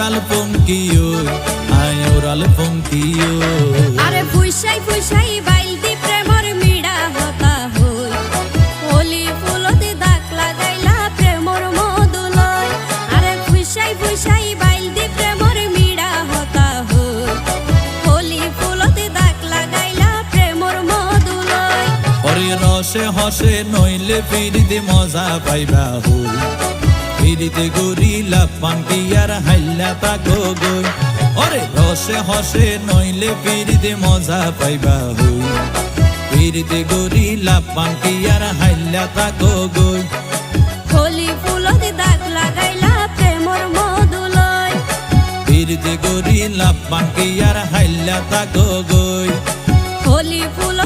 oral পঙ্কিও আয় oral পঙ্কিও আরে ফুইসাই ফুইসাই বাইলতি প্রেমর মিড়া হতা হই হোলি ফুলতে দাগ লাগাইলা প্রেমর মধুলয় আরে ফুইসাই ফুইসাই বাইলতি প্রেমর মিড়া হতা হই হোলি ফুলতে দাগ লাগাইলা প্রেমর মধুলয় ওরে রসে হসে নইলে ফিরিতে মজা পাইবা হই ফিরিতে গরিলা পাঙ্কিয়ার হাইলা তাকো গই ওরে রসে হসে নইলে ফিরিতে মজা পাইবা হই ফিরিতে গরিলা পাঙ্কিয়ার হাইলা তাকো গই হোলি ফুলতে দাগ লাগাইলা প্রেমর মধুলয় ফিরিতে গরিলা পাঙ্কিয়ার হাইলা তাকো গই হোলি ফুল